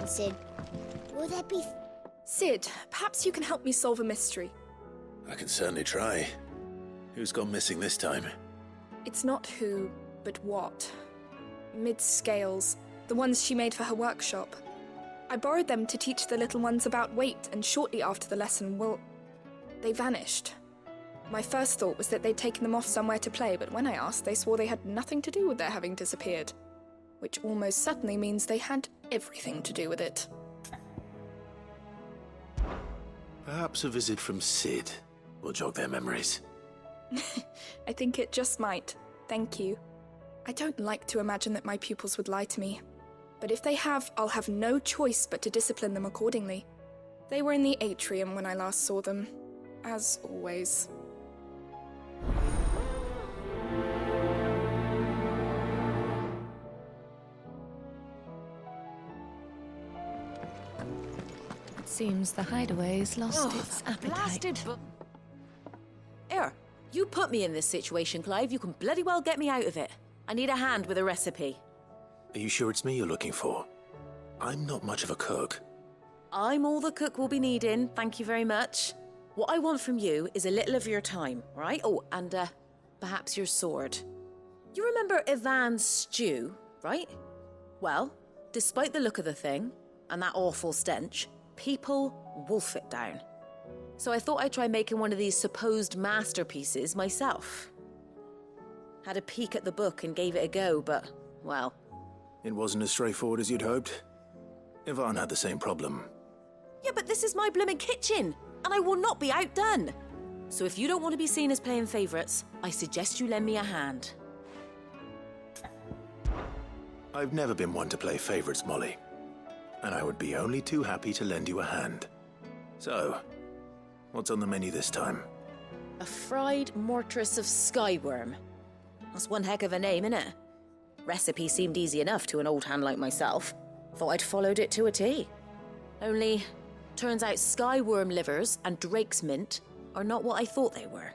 Sid. Will there be... Sid, perhaps you can help me solve a mystery. I can certainly try. Who's gone missing this time? It's not who, but what. Mid's scales, the ones she made for her workshop. I borrowed them to teach the little ones about weight, and shortly after the lesson, they vanished. My first thought was that they'd taken them off somewhere to play, but when I asked, they swore they had nothing to do with their having disappeared. Which almost certainly means they had everything to do with it. Perhaps a visit from Sid will jog their memories. I think it just might. Thank you. I don't like to imagine that my pupils would lie to me. But if they have, I'll have no choice but to discipline them accordingly. They were in the atrium when I last saw them, as always. It seems the hideaway's lost its appetite. Blasted Here, you put me in this situation, Clive. You can bloody well get me out of it. I need a hand with a recipe. Are you sure it's me you're looking for? I'm not much of a cook. I'm all the cook will be needing, thank you very much. What I want from you is a little of your time, right? Oh, and perhaps your sword. You remember Ivan's stew, right? Well, despite the look of the thing, and that awful stench, people wolf it down. So I thought I'd try making one of these supposed masterpieces myself. Had a peek at the book and gave it a go, but, well... It wasn't as straightforward as you'd hoped. Ivan had the same problem. Yeah, but this is my blimmin' kitchen, and I will not be outdone. So if you don't want to be seen as playing favourites, I suggest you lend me a hand. I've never been one to play favourites, Molly. And I would be only too happy to lend you a hand. So, what's on the menu this time? A fried mortress of skyworm. That's one heck of a name, innit? Recipe seemed easy enough to an old hand like myself. Thought I'd followed it to a T. Only, turns out skyworm livers and drake's mint are not what I thought they were.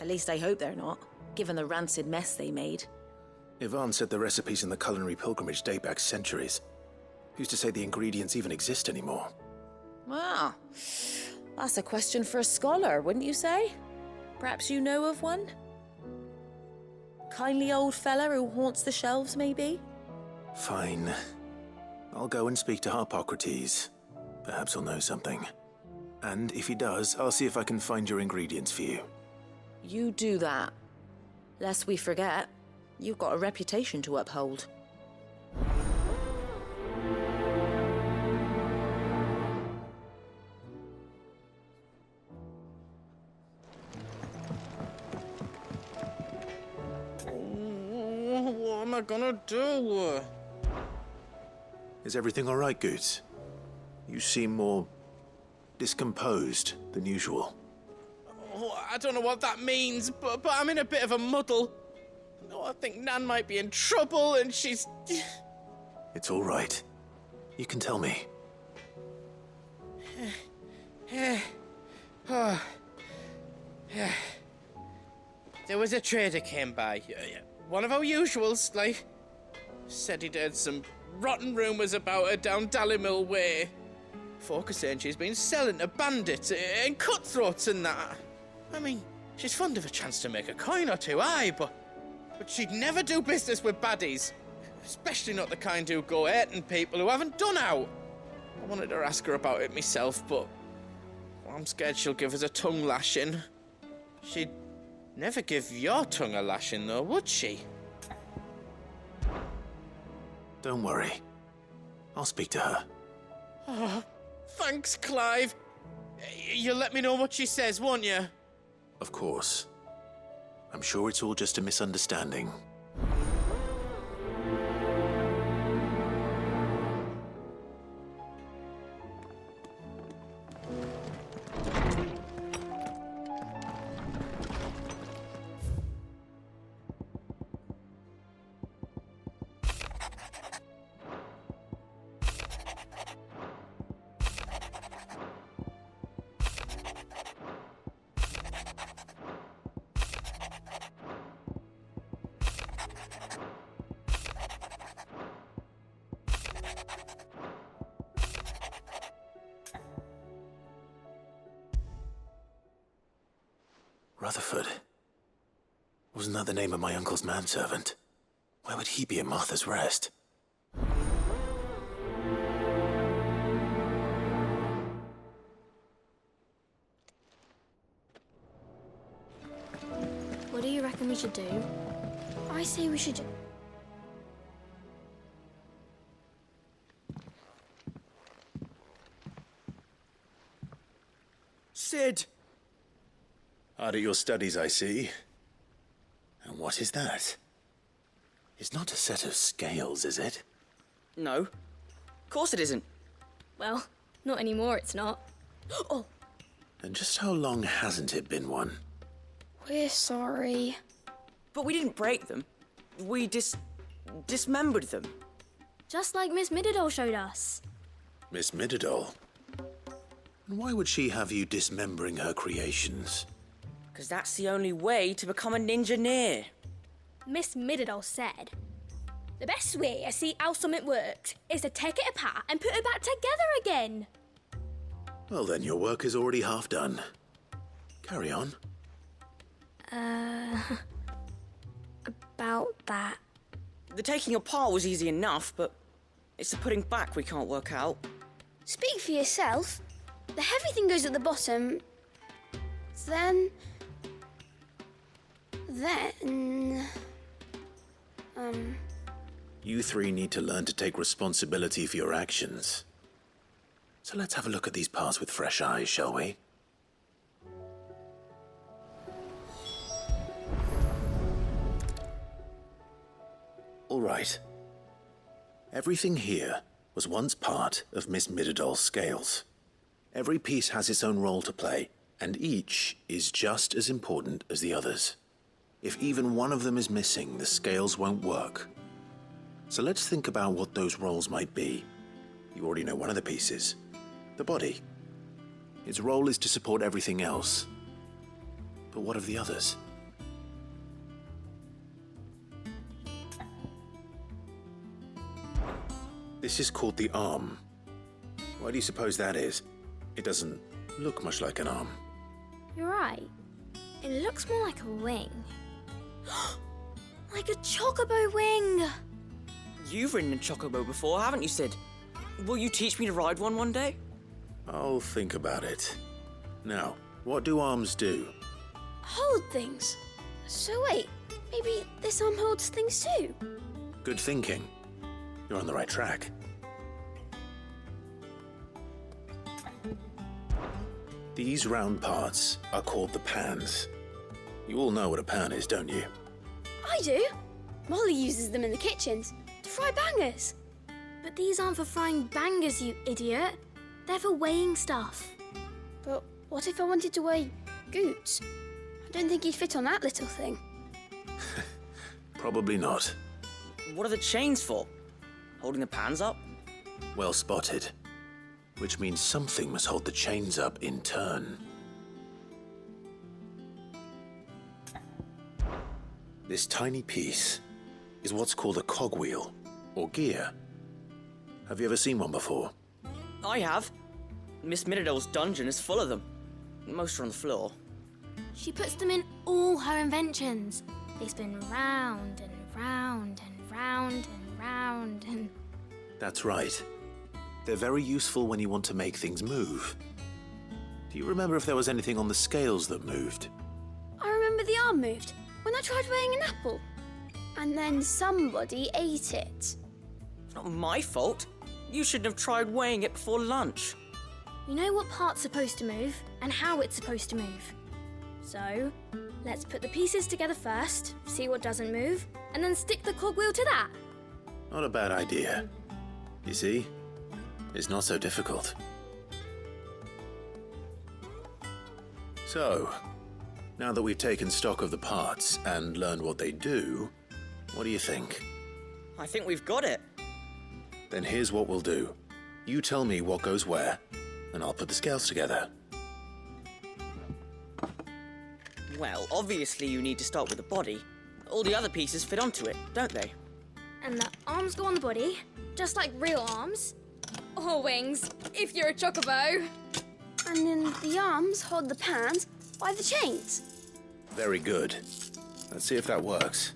At least I hope they're not, given the rancid mess they made. Ivan said the recipes in the culinary pilgrimage date back centuries. Who's to say the ingredients even exist anymore? Well, that's a question for a scholar, wouldn't you say? Perhaps you know of one? Kindly old fella who haunts the shelves, maybe? Fine. I'll go and speak to Harpocrates. Perhaps he'll know something. And if he does, I'll see if I can find your ingredients for you. You do that. Lest we forget, you've got a reputation to uphold. What am I gonna do? Is everything all right, Goots? You seem more discomposed than usual. Oh, I don't know what that means, but I'm in a bit of a muddle. Oh, I think Nan might be in trouble and she's... It's all right. You can tell me. There was a trader came by. One of our usuals, like... Said he'd heard some rotten rumours about her down Dallymill Way. Folk are saying she's been selling to bandits and cutthroats and that. I mean, she's fond of a chance to make a coin or two, aye, but she'd never do business with baddies. Especially not the kind who go hurting people who haven't done out. I wanted to ask her about it myself, but I'm scared she'll give us a tongue lashing. She'd never give your tongue a lashing, though, would she? Don't worry. I'll speak to her. Oh, thanks, Clive. You'll let me know what she says, won't you? Of course. I'm sure it's all just a misunderstanding. Rutherford. Wasn't that the name of my uncle's manservant? Why would he be at Martha's Rest? What do you reckon we should do? I say we should... Sid! Hard at your studies, I see. And what is that? It's not a set of scales, is it? No. Of course it isn't. Well, not anymore, it's not. Oh! And just how long hasn't it been one? We're sorry. But we didn't break them. We dismembered them. Just like Miss Mididol showed us. Miss Mididol? And why would she have you dismembering her creations? Because that's the only way to become a ninja-neer. Miss Mididol said, the best way to see how something works is to take it apart and put it back together again. Well then, your work is already half done. Carry on. About that. The taking apart was easy enough, but it's the putting back we can't work out. Speak for yourself. The heavy thing goes at the bottom. Then... You three need to learn to take responsibility for your actions. So let's have a look at these parts with fresh eyes, shall we? All right. Everything here was once part of Miss Mididol's scales. Every piece has its own role to play, and each is just as important as the others. If even one of them is missing, the scales won't work. So let's think about what those roles might be. You already know one of the pieces, the body. Its role is to support everything else. But what of the others? This is called the arm. Why do you suppose that is? It doesn't look much like an arm. You're right. It looks more like a wing. Like a chocobo wing! You've ridden a chocobo before, haven't you, Sid? Will you teach me to ride one day? I'll think about it. Now, what do arms do? Hold things. So wait, maybe this arm holds things too? Good thinking. You're on the right track. These round parts are called the pans. You all know what a pan is, don't you? I do. Molly uses them in the kitchens to fry bangers. But these aren't for frying bangers, you idiot. They're for weighing stuff. But what if I wanted to weigh Goots? I don't think he'd fit on that little thing. Probably not. What are the chains for? Holding the pans up? Well spotted. Which means something must hold the chains up in turn. This tiny piece is what's called a cogwheel, or gear. Have you ever seen one before? I have. Miss Mididol's dungeon is full of them. Most are on the floor. She puts them in all her inventions. They spin round and round and round and round and... That's right. They're very useful when you want to make things move. Do you remember if there was anything on the scales that moved? I remember the arm moved when I tried weighing an apple. And then somebody ate it. It's not my fault. You shouldn't have tried weighing it before lunch. We know what part's supposed to move and how it's supposed to move. So, let's put the pieces together first, see what doesn't move, and then stick the cogwheel to that. Not a bad idea. You see? It's not so difficult. So, now that we've taken stock of the parts and learned what they do, what do you think? I think we've got it. Then here's what we'll do. You tell me what goes where, and I'll put the scales together. Well, obviously you need to start with the body. All the other pieces fit onto it, don't they? And the arms go on the body, just like real arms. Or wings, if you're a chocobo. And then the arms hold the pans by the chains. Very good. Let's see if that works.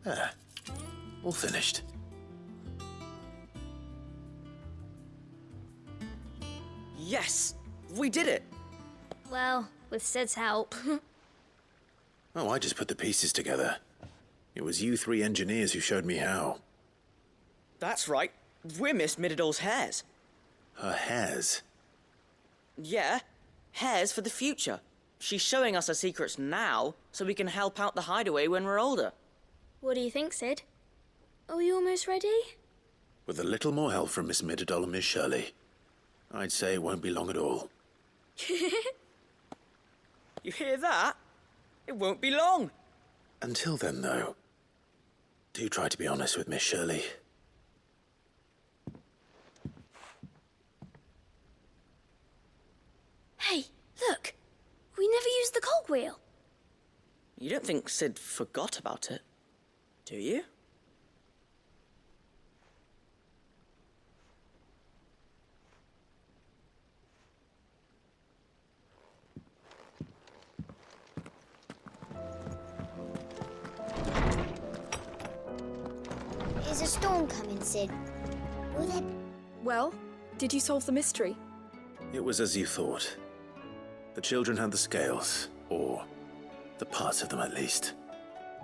There. All finished. Yes! We did it! Well, with Sid's help. Oh, I just put the pieces together. It was you three engineers who showed me how. That's right. We're Miss Mididol's hairs. Her hairs? Yeah, hairs for the future. She's showing us her secrets now, so we can help out the hideaway when we're older. What do you think, Sid? Are we almost ready? With a little more help from Miss Mididol and Miss Shirley, I'd say it won't be long at all. You hear that? It won't be long. Until then, though, do try to be honest with Miss Shirley. Hey, look! We never used the cogwheel. You don't think Sid forgot about it, do you? Is a storm coming, Sid? Will there... Well, did you solve the mystery? It was as you thought. The children had the scales, or the parts of them at least.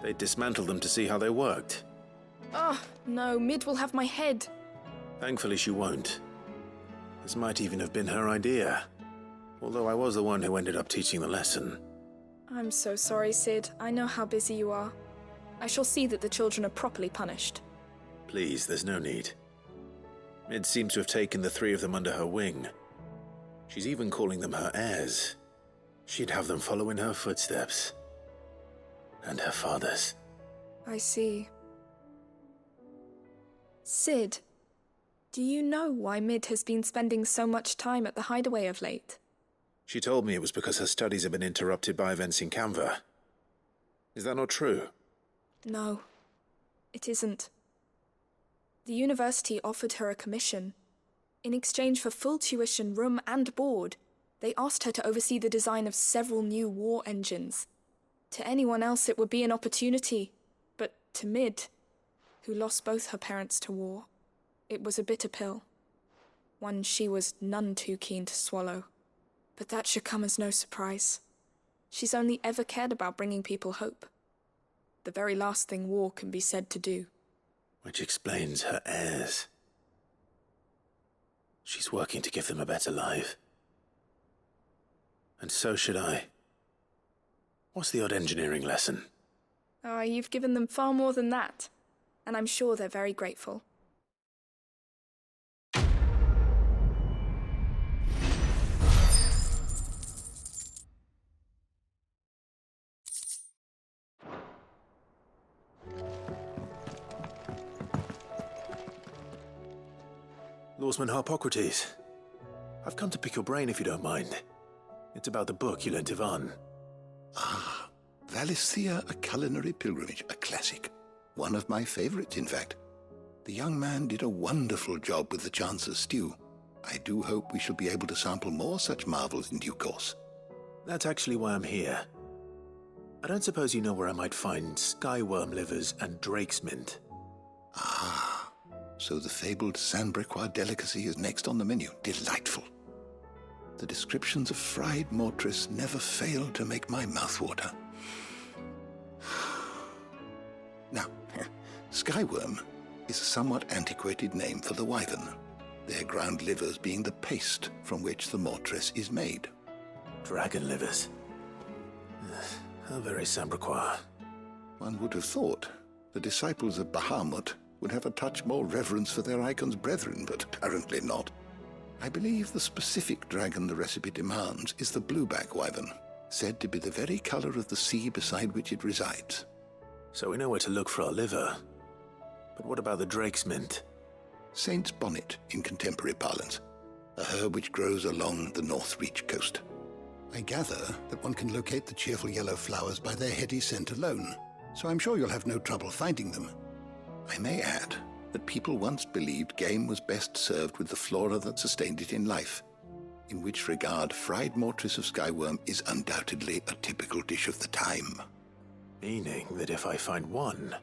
They dismantled them to see how they worked. Oh, no, Mid will have my head. Thankfully she won't. This might even have been her idea. Although I was the one who ended up teaching the lesson. I'm so sorry, Sid. I know how busy you are. I shall see that the children are properly punished. Please, there's no need. Mid seems to have taken the three of them under her wing. She's even calling them her heirs. She'd have them follow in her footsteps. And her father's. I see. Sid, do you know why Mid has been spending so much time at the hideaway of late? She told me it was because her studies have been interrupted by events in Canva. Is that not true? No, it isn't. The university offered her a commission. In exchange for full tuition, room and board, they asked her to oversee the design of several new war engines. To anyone else it would be an opportunity, but to Mid, who lost both her parents to war, it was a bitter pill. One she was none too keen to swallow. But that should come as no surprise. She's only ever cared about bringing people hope. The very last thing war can be said to do. Which explains her heirs. She's working to give them a better life. And so should I. What's the odd engineering lesson? Ah, you've given them far more than that. And I'm sure they're very grateful. Lawsman Harpocrates. I've come to pick your brain if you don't mind. It's about the book you lent Ivan. Ah, Valisthea, A Culinary Pilgrimage, a classic. One of my favorites, in fact. The young man did a wonderful job with the Chance's stew. I do hope we shall be able to sample more such marvels in due course. That's actually why I'm here. I don't suppose you know where I might find skyworm livers and drake's mint. Ah, so the fabled Sandbrequois delicacy is next on the menu. Delightful. The descriptions of fried mortress never fail to make my mouth water. Now, skyworm is a somewhat antiquated name for the wyvern, their ground livers being the paste from which the mortress is made. Dragon livers. How very Sandbrequois. One would have thought the disciples of Bahamut would have a touch more reverence for their icon's brethren, but apparently not. I believe the specific dragon the recipe demands is the blueback wyvern, said to be the very color of the sea beside which it resides. So we know where to look for our liver. But what about the drake's mint? Saint's bonnet in contemporary parlance, a herb which grows along the North Reach coast. I gather that one can locate the cheerful yellow flowers by their heady scent alone, so I'm sure you'll have no trouble finding them. I may add that people once believed game was best served with the flora that sustained it in life. in which regard fried mortress of skyworm is undoubtedly a typical dish of the time. Meaning that if I find one,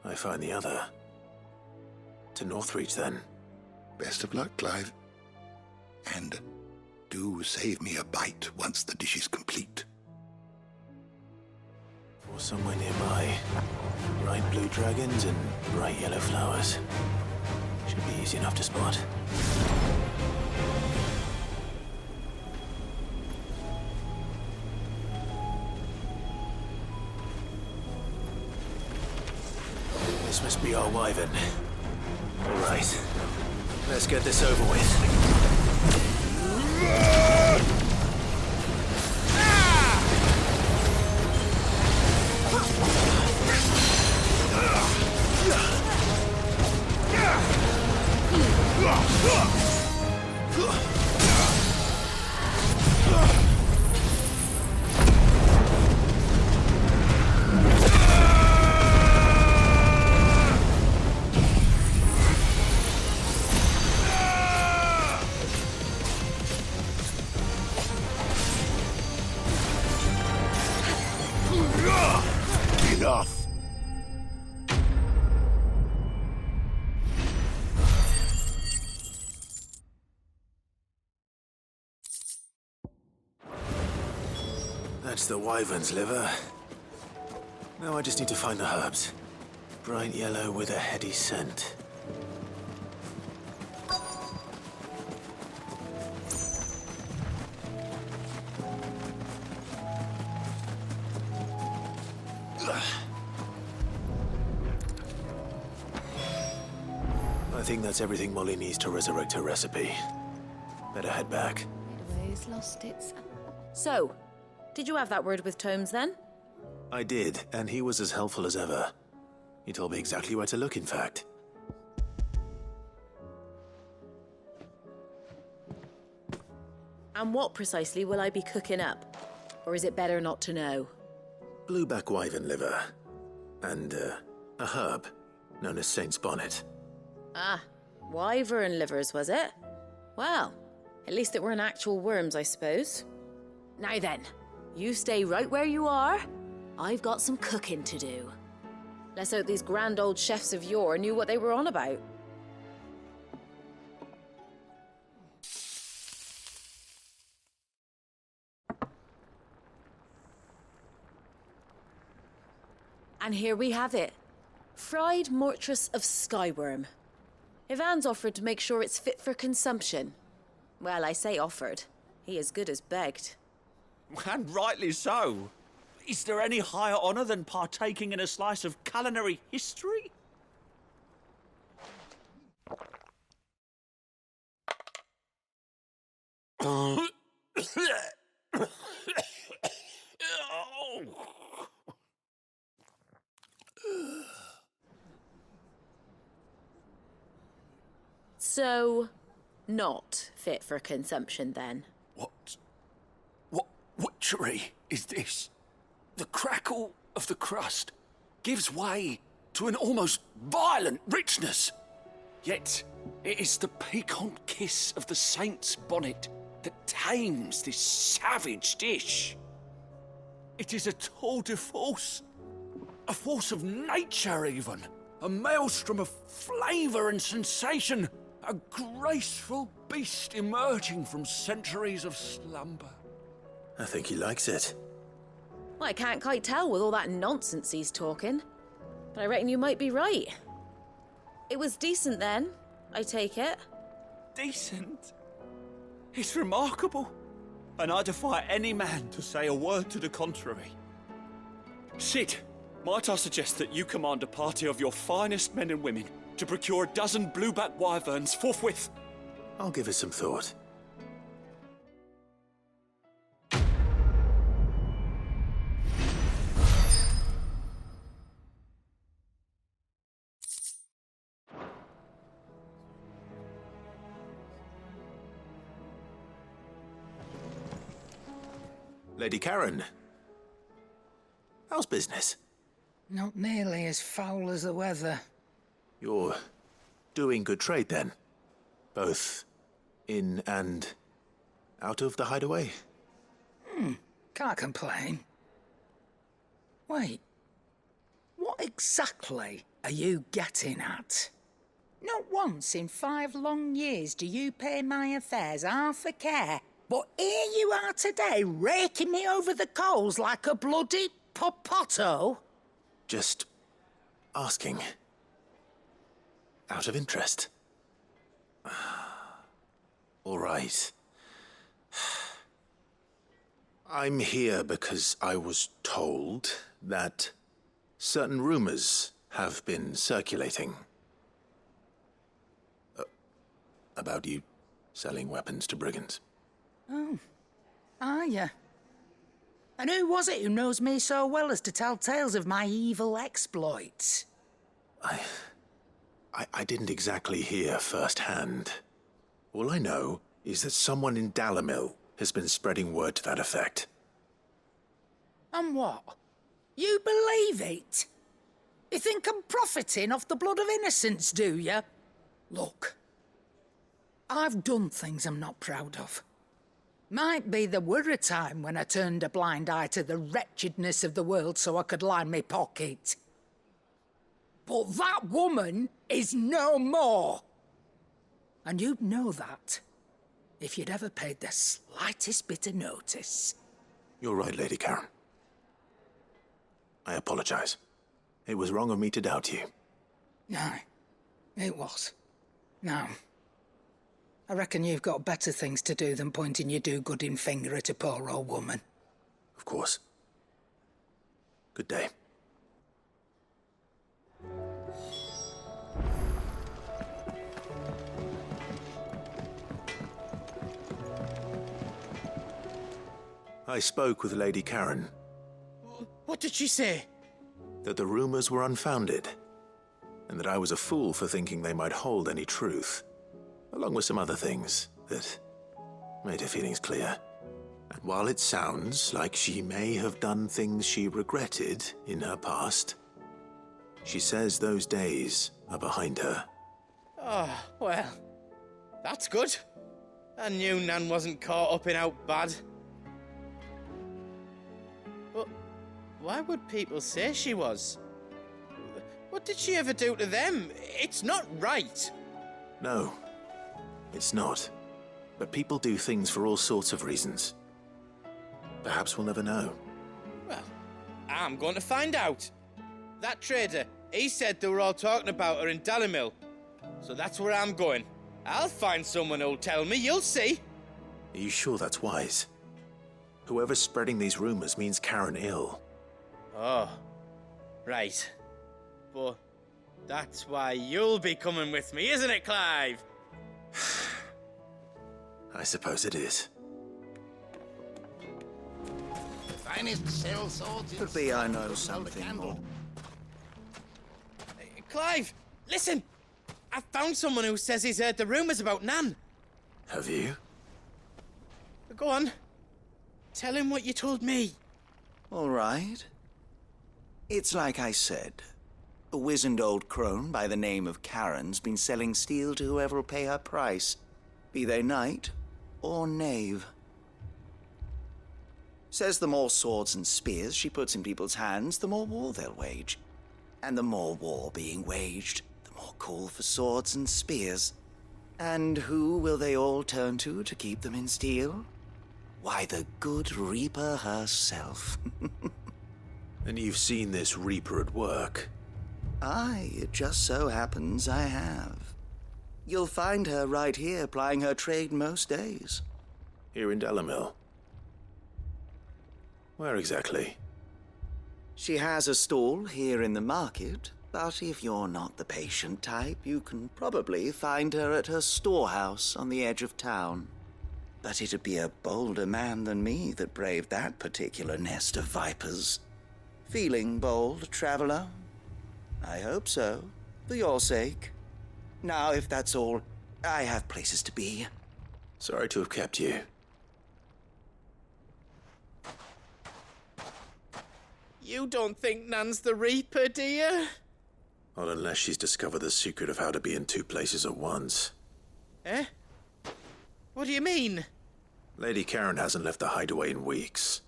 I find the other. To Northreach, then. Best of luck, Clive. And do save me a bite once the dish is complete. Or somewhere nearby. Bright blue dragons and bright yellow flowers. Should be easy enough to spot. This must be our wyvern. All right, let's get this over with. Enough! That's the wyvern's liver. Now I just need to find the herbs. Bright yellow with a heady scent. I think that's everything Molly needs to resurrect her recipe. Better head back. Hideaway's lost its... So, did you have that word with Tomes then? I did, and he was as helpful as ever. He told me exactly where to look, in fact. And what precisely will I be cooking up? Or is it better not to know? Blueback wyvern liver. And, a herb known as Saint's Bonnet. Ah, wyvern livers, was it? Well, at least it weren't actual worms, I suppose. Now then, you stay right where you are. I've got some cooking to do. Let's hope these grand old chefs of yore knew what they were on about. And here we have it. Fried mortress of skyworm. Ivan's offered to make sure it's fit for consumption. Well, I say offered. He as good as begged. And rightly so. Is there any higher honour than partaking in a slice of culinary history? So, not fit for consumption then? What witchery is this? The crackle of the crust gives way to an almost violent richness. Yet, it is the piquant kiss of the saint's bonnet that tames this savage dish. It is a tour de force, a force of nature even, a maelstrom of flavour and sensation, a graceful beast emerging from centuries of slumber. I think he likes it. Well, I can't quite tell with all that nonsense he's talking. But I reckon you might be right. It was decent then, I take it. Decent? It's remarkable. And I defy any man to say a word to the contrary. Sid, might I suggest that you command a party of your finest men and women to procure a dozen blueback wyverns forthwith? I'll give it some thought. Lady Karen, how's business? Not nearly as foul as the weather. You're doing good trade then? Both in and Out of the hideaway? Can't complain. Wait. What exactly are you getting at? Not once in 5 long years do you pay my affairs half a care, but here you are today, raking me over the coals like a bloody popoto? Just asking. Out of interest. All right. I'm here because I was told that certain rumors have been circulating. About you selling weapons to brigands. Oh, are you? And who was it who knows me so well as to tell tales of my evil exploits? I didn't exactly hear firsthand. All I know is that someone in Dalimil has been spreading word to that effect. And what? You believe it? You think I'm profiting off the blood of innocents, do you? Look, I've done things I'm not proud of. Might be there were a time when I turned a blind eye to the wretchedness of the world so I could line my pocket. But that woman is no more. And you'd know that if you'd ever paid the slightest bit of notice. You're right, Lady Karen. I apologize. It was wrong of me to doubt you. No, it was. Now, I reckon you've got better things to do than pointing your do-gooding finger at a poor old woman. Of course. Good day. I spoke with Lady Karen. What did she say? That the rumors were unfounded, and that I was a fool for thinking they might hold any truth, along with some other things that made her feelings clear. And while it sounds like she may have done things she regretted in her past, she says those days are behind her. Oh, well, that's good. I knew Nan wasn't caught up in out bad. But why would people say she was? What did she ever do to them? It's not right. No, it's not. But people do things for all sorts of reasons. Perhaps we'll never know. Well, I'm going to find out. That trader, he said they were all talking about her in Dalimil. So that's where I'm going. I'll find someone who'll tell me, you'll see. Are you sure that's wise? Whoever's spreading these rumors means Karen ill. Oh, right. But that's why you'll be coming with me, isn't it, Clive? I suppose it is. Could be I know something more. Clive, listen! I found someone who says he's heard the rumours about Nan. Have you? Go on. Tell him what you told me. All right. It's like I said. A wizened old crone by the name of Karen's been selling steel to whoever'll pay her price, be they knight or knave. Says the more swords and spears she puts in people's hands, the more war they'll wage. And the more war being waged, the more call for swords and spears. And who will they all turn to keep them in steel? Why, the good Reaper herself. And you've seen this Reaper at work? Aye, it just so happens I have. You'll find her right here plying her trade most days. Here in Dalimil? Where exactly? She has a stall here in the market, but if you're not the patient type, you can probably find her at her storehouse on the edge of town. But it'd be a bolder man than me that braved that particular nest of vipers. Feeling bold, traveler? I hope so, for your sake. Now, if that's all, I have places to be. Sorry to have kept you. You don't think Nan's the Reaper, do you? Not unless she's discovered the secret of how to be in two places at once. Eh? What do you mean? Lady Karen hasn't left the hideaway in weeks.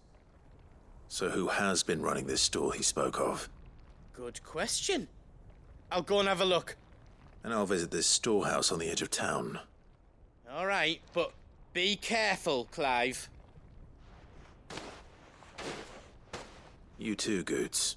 So who has been running this store he spoke of? Good question. I'll go and have a look. And I'll visit this storehouse on the edge of town. All right, but be careful, Clive. You too, Goots.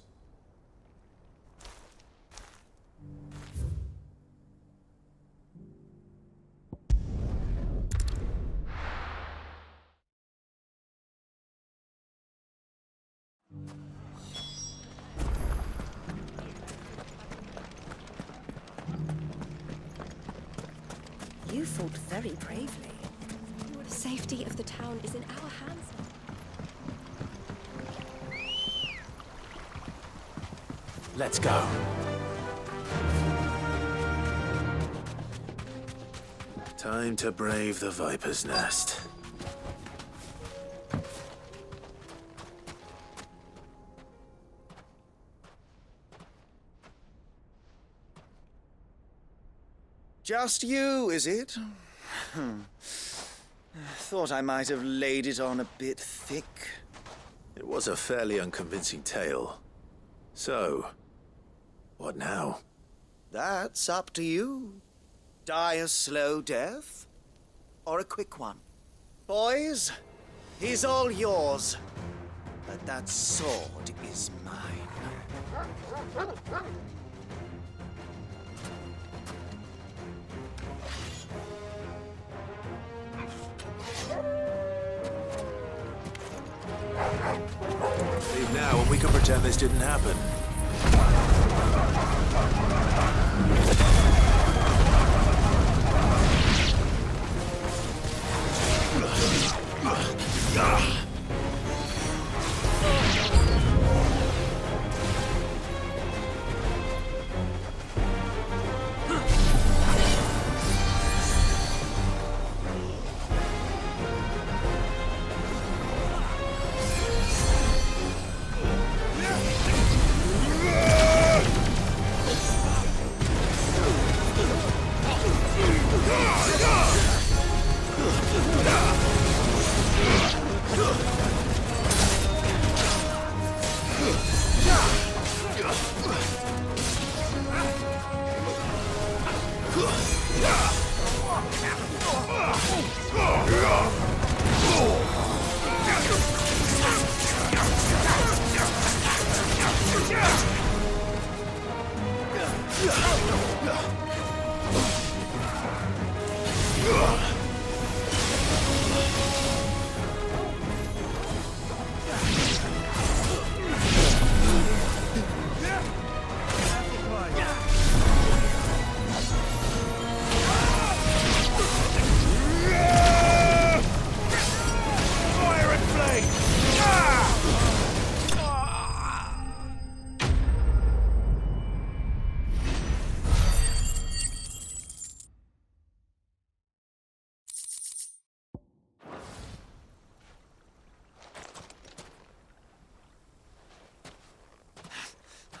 You fought very bravely. The safety of the town is in our hands now. Let's go. Time to brave the Viper's Nest. Just you, is it? Thought I might have laid it on a bit thick. It was a fairly unconvincing tale. So, what now? That's up to you. Die a slow death, or a quick one. Boys, he's all yours. But that sword is mine. Leave now and we can pretend this didn't happen.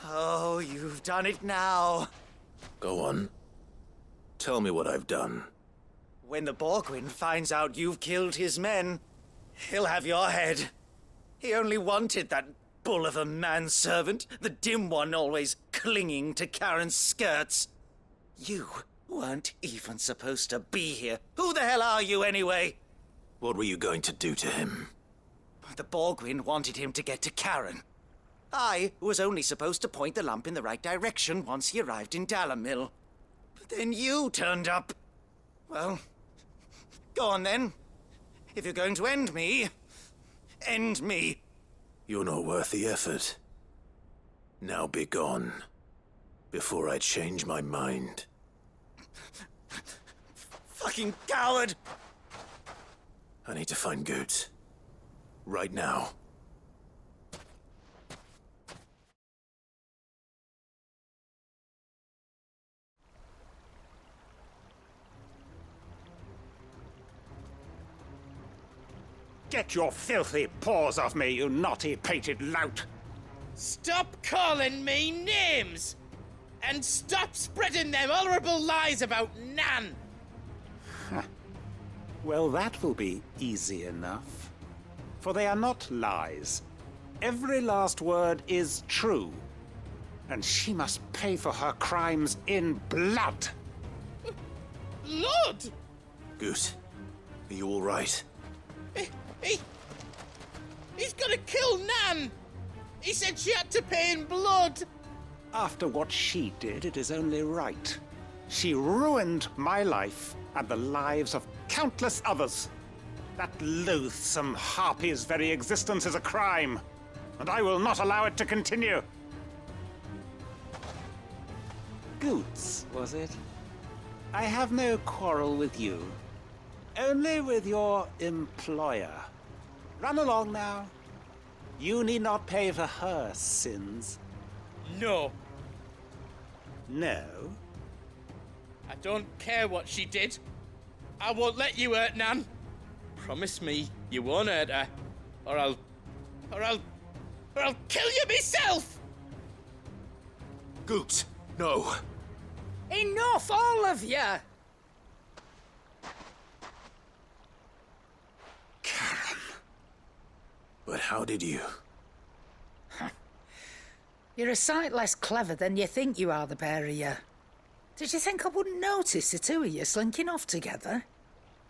Oh, you've done it now. Go on. Tell me what I've done. When the Borgwyn finds out you've killed his men, he'll have your head. He only wanted that bull of a manservant, the dim one always clinging to Karen's skirts. You weren't even supposed to be here. Who the hell are you anyway? What were you going to do to him? The Borgwyn wanted him to get to Karen. I was only supposed to point the lamp in the right direction once he arrived in Dalamil. But then you turned up. Well, go on then. If you're going to end me, end me. You're not worth the effort. Now be gone, before I change my mind. Fucking coward! I need to find Goots. Right now. Get your filthy paws off me, you naughty-pated lout! Stop calling me names! And stop spreading them horrible lies about Nan! Well, that will be easy enough. For they are not lies. Every last word is true. And she must pay for her crimes in blood. Blood? Goose, are you all right? He's gonna kill Nan! He said she had to pay in blood! After what she did, it is only right. She ruined my life and the lives of countless others. That loathsome harpy's very existence is a crime, and I will not allow it to continue. Goots, was it? I have no quarrel with you. Only with your employer. Run along now. You need not pay for her sins. No. No? I don't care what she did. I won't let you hurt Nan. Promise me you won't hurt her, or I'll kill you myself! Goops, no. Enough, all of you! Karen. But how did you? You're a sight less clever than you think you are, the pair of you. Did you think I wouldn't notice the two of you slinking off together?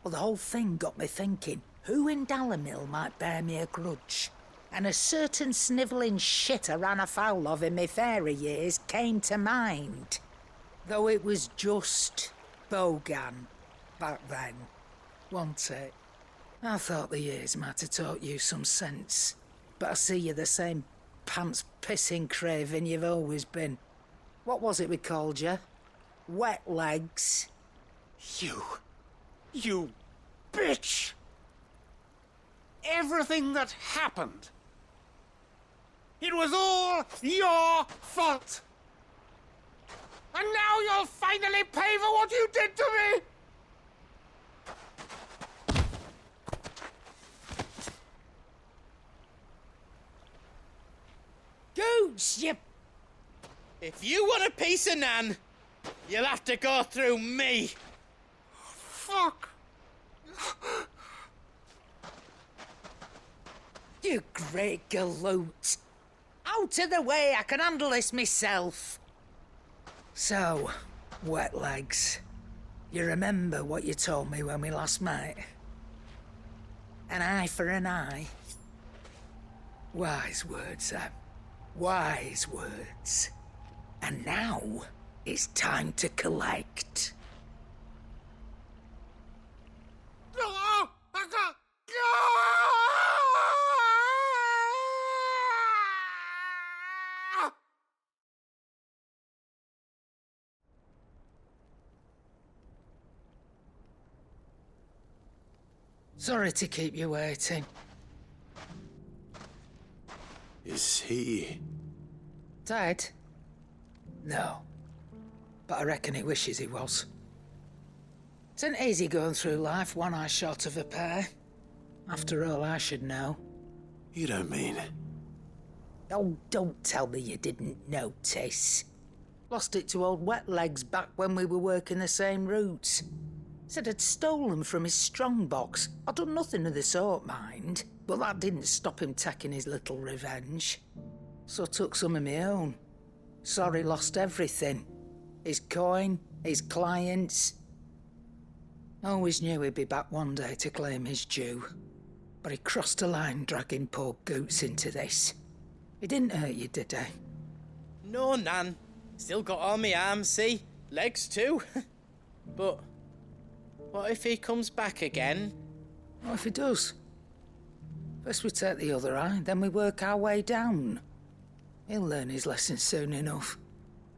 Well, the whole thing got me thinking, who in Dalimil might bear me a grudge? And a certain snivelling shit I ran afoul of in my fairy years came to mind. Though it was just Bogan back then, wasn't it? I thought the years might have taught you some sense, but I see you're the same pants-pissing craven you've always been. What was it we called you? Wet legs? You bitch! Everything that happened, it was all your fault! And now you'll finally pay for what you did to me! Goots, you... If you want a piece of Nan, you'll have to go through me. Fuck! You great galoot. Out of the way, I can handle this myself. So, wet legs, you remember what you told me when we last met? An eye for an eye. Wise words, Sam. Wise words. And now, it's time to collect. Sorry to keep you waiting. Is he... Dead? No. But I reckon he wishes he was. It isn't easy going through life one eye short of a pair. After all, I should know. You don't mean... Oh, don't tell me you didn't notice. Lost it to old Wet Legs back when we were working the same routes. Said I'd stolen from his strongbox. I'd done nothing of the sort, mind. But that didn't stop him taking his little revenge. So took some of my own. Sorry lost everything. His coin, his clients. Always knew he'd be back one day to claim his due. But he crossed a line dragging poor Goots into this. He didn't hurt you, did he? No, Nan. Still got all my arms, see? Legs too. But what if he comes back again? What if he does? First we take the other eye, then we work our way down. He'll learn his lesson soon enough.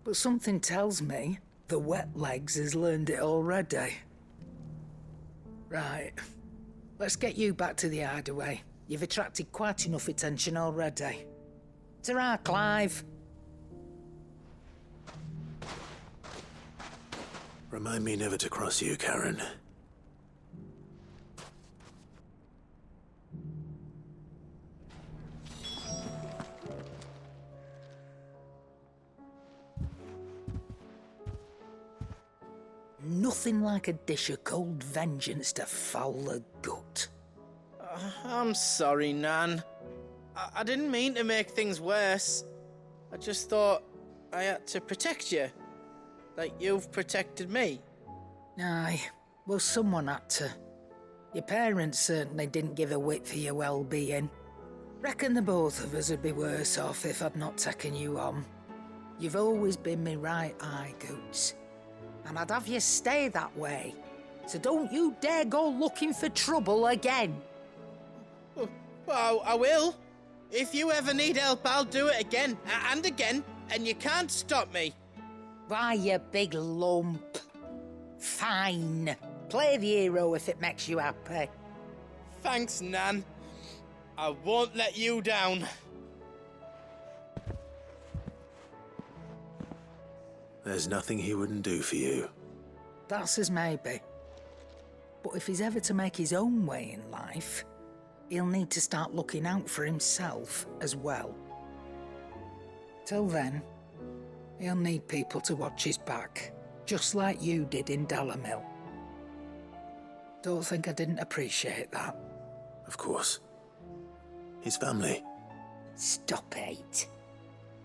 But something tells me the Wet Legs has learned it already. Right. Let's get you back to the hideaway. You've attracted quite enough attention already. Ta-ra, Clive. Remind me never to cross you, Karen. nothing like a dish of cold vengeance to foul the gut. I'm sorry, Nan. I didn't mean to make things worse. I just thought I had to protect you. Like you've protected me. Aye, well, someone had to. Your parents certainly didn't give a whit for your well-being. Reckon the both of us would be worse off if I'd not taken you on. You've always been me right eye, Goots. And I'd have you stay that way. So don't you dare go looking for trouble again. Well, I will. If you ever need help, I'll do it again and again, and you can't stop me. Why, you big lump. Fine. Play the hero if it makes you happy. Thanks, Nan. I won't let you down. There's nothing he wouldn't do for you. That's as maybe. But if he's ever to make his own way in life, he'll need to start looking out for himself as well. Till then, he'll need people to watch his back, just like you did in Dalimil. Don't think I didn't appreciate that. Of course. His family. Stop it.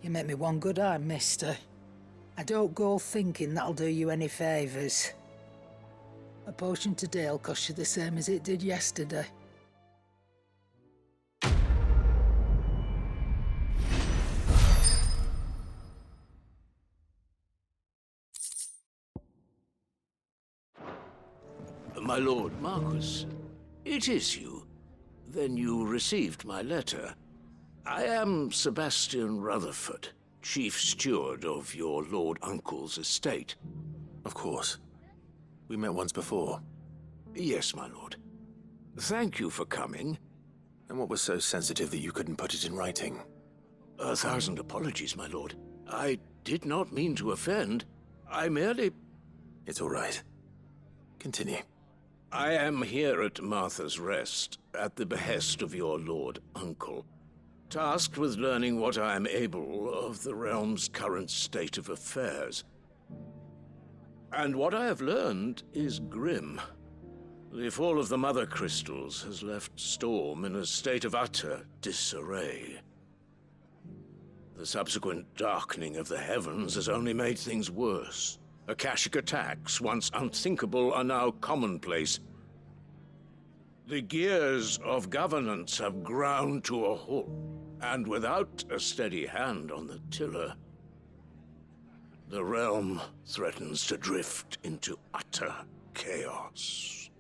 You make me one good eye, mister. I don't go thinking that'll do you any favours. A potion today'll cost you the same as it did yesterday. My Lord Marquis, it is you. Then you received my letter. I am Sebastian Rutherford, Chief Steward of your Lord Uncle's estate. Of course. We met once before. Yes, my lord. Thank you for coming. And what was so sensitive that you couldn't put it in writing? 1,000 apologies, my lord. I did not mean to offend. I merely... It's all right. Continue. I am here at Martha's Rest, at the behest of your Lord Uncle, tasked with learning what I am able of the realm's current state of affairs. And what I have learned is grim. The fall of the Mother Crystals has left Storm in a state of utter disarray. The subsequent darkening of the heavens has only made things worse. Akashic attacks, once unthinkable, are now commonplace. The gears of governance have ground to a halt, and without a steady hand on the tiller, the realm threatens to drift into utter chaos.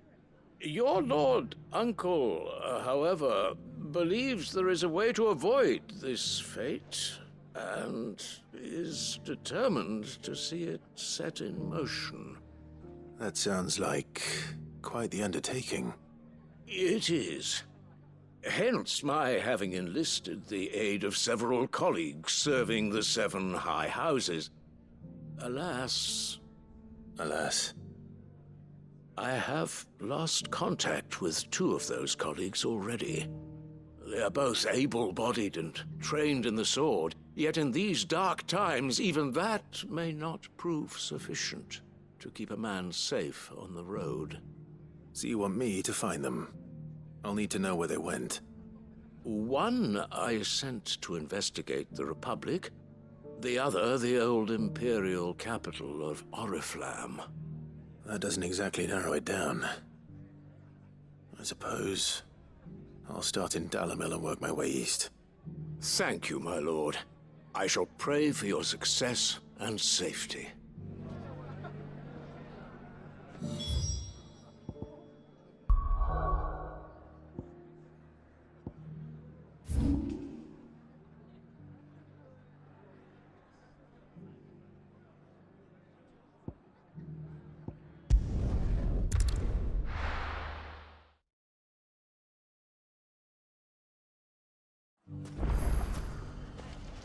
Your Lord Uncle, however, believes there is a way to avoid this fate, and is determined to see it set in motion. That sounds like quite the undertaking. It is. Hence my having enlisted the aid of several colleagues serving the 7 high houses. Alas... Alas? I have lost contact with 2 of those colleagues already. They are both able-bodied and trained in the sword, yet in these dark times, even that may not prove sufficient to keep a man safe on the road. So you want me to find them? I'll need to know where they went. One I sent to investigate the Republic, the other the old Imperial capital of Oriflamme. That doesn't exactly narrow it down. I suppose I'll start in Dalimil and work my way east. Thank you, my lord. I shall pray for your success and safety.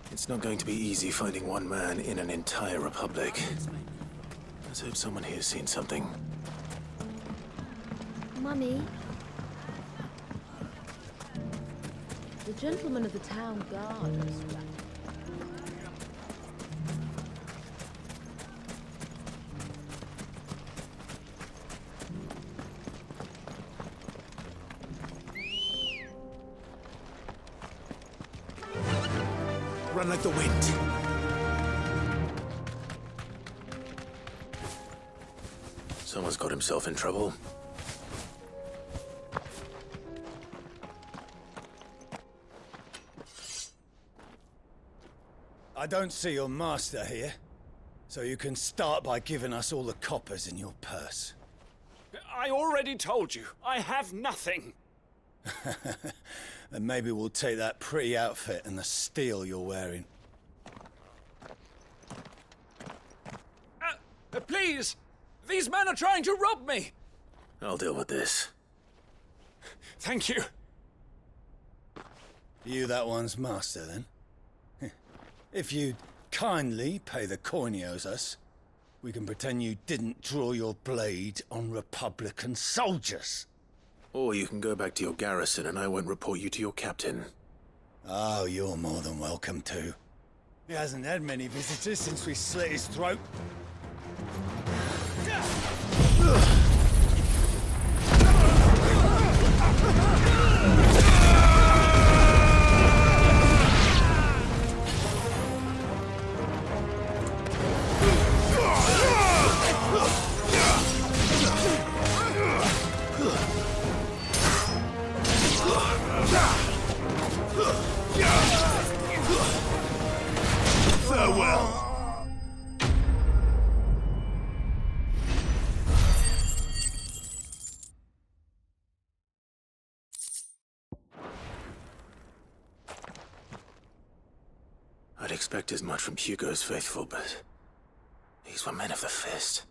It's not going to be easy finding one man in an entire republic. Let's hope someone here's seen something. Mummy? The gentleman of the town guard has run like the wind. Someone's got himself in trouble. I don't see your master here, so you can start by giving us all the coppers in your purse. I already told you, I have nothing. Then maybe we'll take that pretty outfit and the steel you're wearing. Please! These men are trying to rob me! I'll deal with this. Thank you. You that one's master, then? If you'd kindly pay the coin he owes us, we can pretend you didn't draw your blade on Republican soldiers. Or you can go back to your garrison and I won't report you to your captain. Oh, you're more than welcome to. He hasn't had many visitors since we slit his throat. Farewell. I'd expect as much from Hugo's faithful, but these were men of the fist.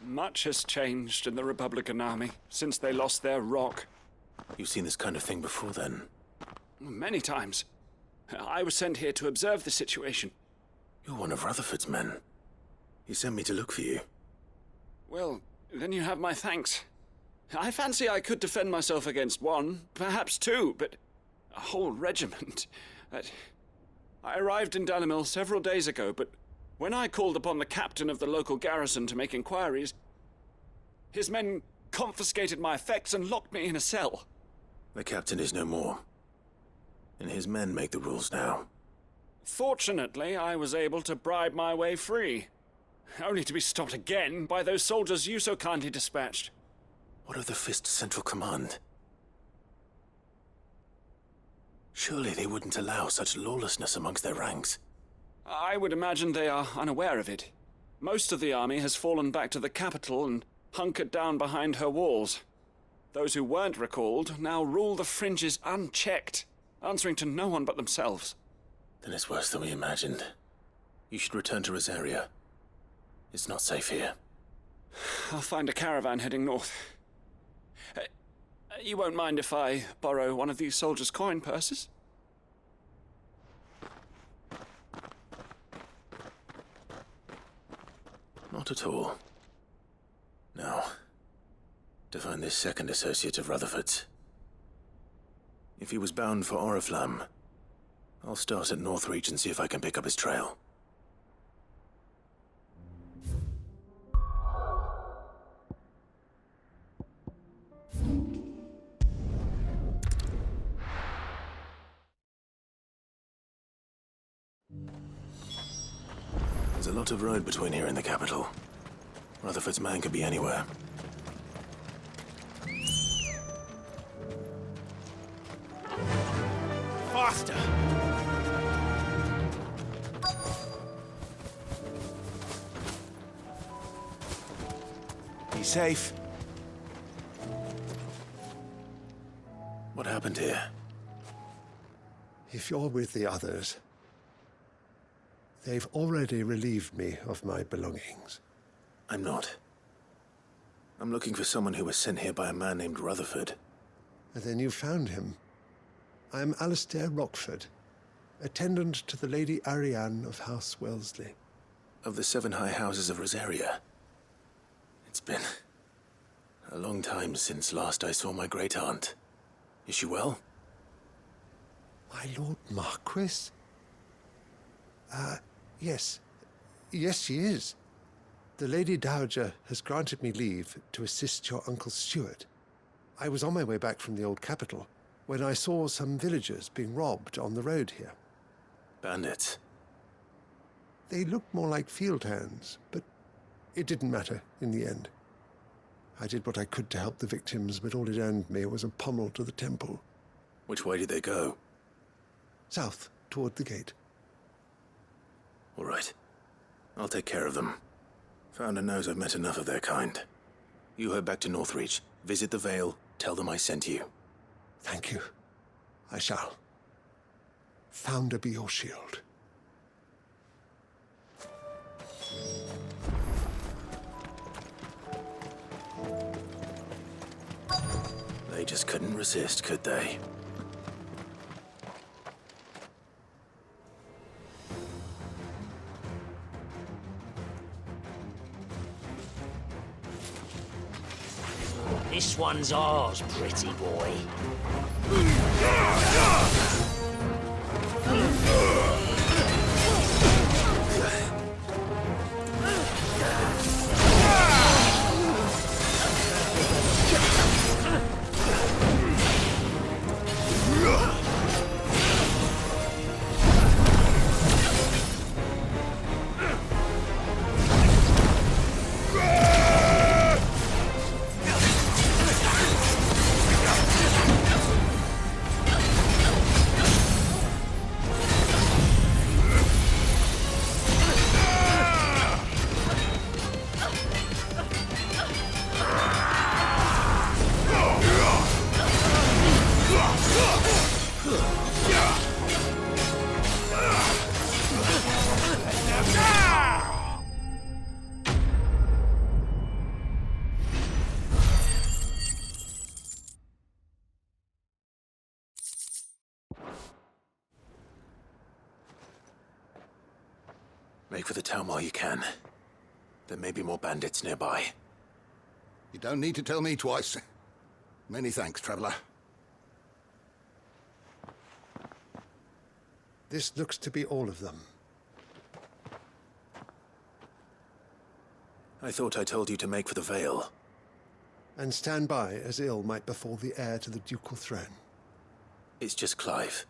Much has changed in the Republican army since they lost their rock. You've seen this kind of thing before, then? Many times. I was sent here to observe the situation. You're one of Rutherford's men. He sent me to look for you. Well, then you have my thanks. I fancy I could defend myself against one, perhaps two, but a whole regiment. I arrived in Dalimil several days ago, but when I called upon the captain of the local garrison to make inquiries, his men confiscated my effects and locked me in a cell. The captain is no more, and his men make the rules now. Fortunately, I was able to bribe my way free, only to be stopped again by those soldiers you so kindly dispatched. What of the Fist's central command? Surely they wouldn't allow such lawlessness amongst their ranks. I would imagine they are unaware of it. Most of the army has fallen back to the capital and hunkered down behind her walls. Those who weren't recalled now rule the fringes unchecked, answering to no one but themselves. Then it's worse than we imagined. You should return to Rosaria. It's not safe here. I'll find a caravan heading north. You won't mind if I borrow one of these soldiers' coin purses? Not at all. Now, to find this second associate of Rutherford's. If he was bound for Oriflamme, I'll start at Northreach and see if I can pick up his trail. There's a lot of road between here and the capital. Rutherford's man could be anywhere. Faster! Be safe. What happened here? If you're with the others, they've already relieved me of my belongings. I'm not. I'm looking for someone who was sent here by a man named Rutherford. And then you found him. I am Alistair Rockford, attendant to the Lady Ariane of House Wellesley. Of the 7 high houses of Rosaria. It's been a long time since last I saw my great-aunt. Is she well? My Lord Marquis? Yes. Yes, she is. The Lady Dowager has granted me leave to assist your Uncle Stuart. I was on my way back from the old capital, when I saw some villagers being robbed on the road here. Bandits? They looked more like field hands, but it didn't matter in the end. I did what I could to help the victims, but all it earned me was a pommel to the temple. Which way did they go? South, toward the gate. All right. I'll take care of them. Founder knows I've met enough of their kind. You head back to Northreach, visit the Vale, tell them I sent you. Thank you. I shall. Founder be your shield. They just couldn't resist, could they? This one's ours, pretty boy. Make for the town while you can. There may be more bandits nearby. You don't need to tell me twice. Many thanks, traveler. This looks to be all of them. I thought I told you to make for the Vale. And stand by as ill might befall the heir to the ducal throne. It's just Clive,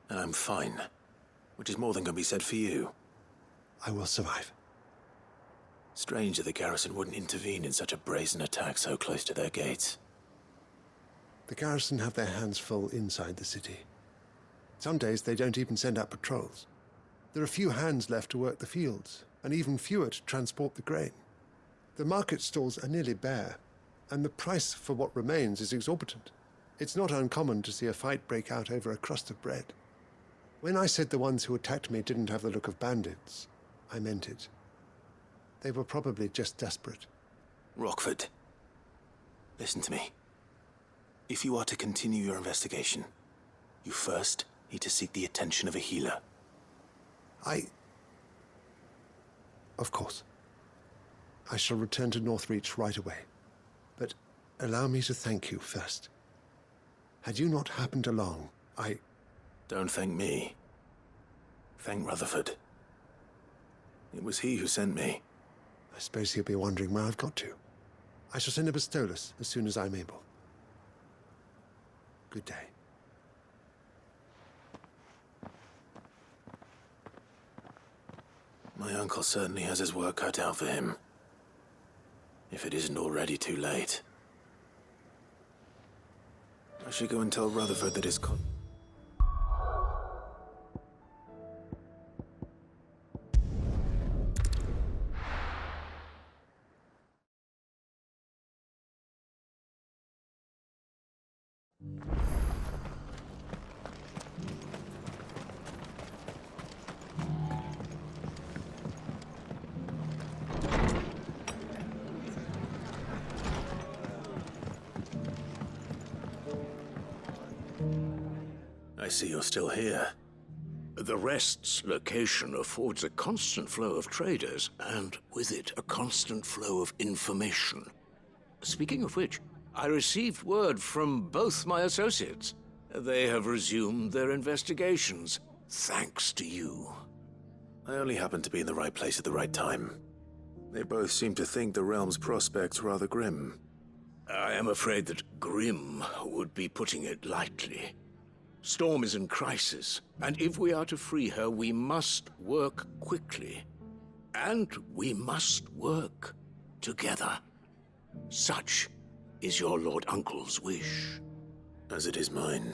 and I'm fine. Which is more than can be said for you. I will survive. Strange that the garrison wouldn't intervene in such a brazen attack so close to their gates. The garrison have their hands full inside the city. Some days they don't even send out patrols. There are few hands left to work the fields, and even fewer to transport the grain. The market stalls are nearly bare, and the price for what remains is exorbitant. It's not uncommon to see a fight break out over a crust of bread. When I said the ones who attacked me didn't have the look of bandits, I meant it. They were probably just desperate. Rockford, listen to me. If you are to continue your investigation, you first need to seek the attention of a healer. Of course. I shall return to Northreach right away. But allow me to thank you first. Had you not happened along, Don't thank me. Thank Rutherford. It was he who sent me. I suppose he'll be wondering where I've got to. I shall send a Bistolus as soon as I'm able. Good day. My uncle certainly has his work cut out for him. If it isn't already too late. I should go and tell Rutherford that his I see you're still here. The Rest's location affords a constant flow of traders, and with it, a constant flow of information. Speaking of which, I received word from both my associates. They have resumed their investigations, thanks to you. I only happened to be in the right place at the right time. They both seem to think the realm's prospects rather grim. I am afraid that grim would be putting it lightly. Storm is in crisis, and if we are to free her, we must work quickly. And we must work together. Such is your Lord Uncle's wish. As it is mine.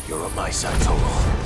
You're on my side, Thorol.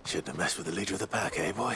Shouldn't have messed with the leader of the pack, eh, boy?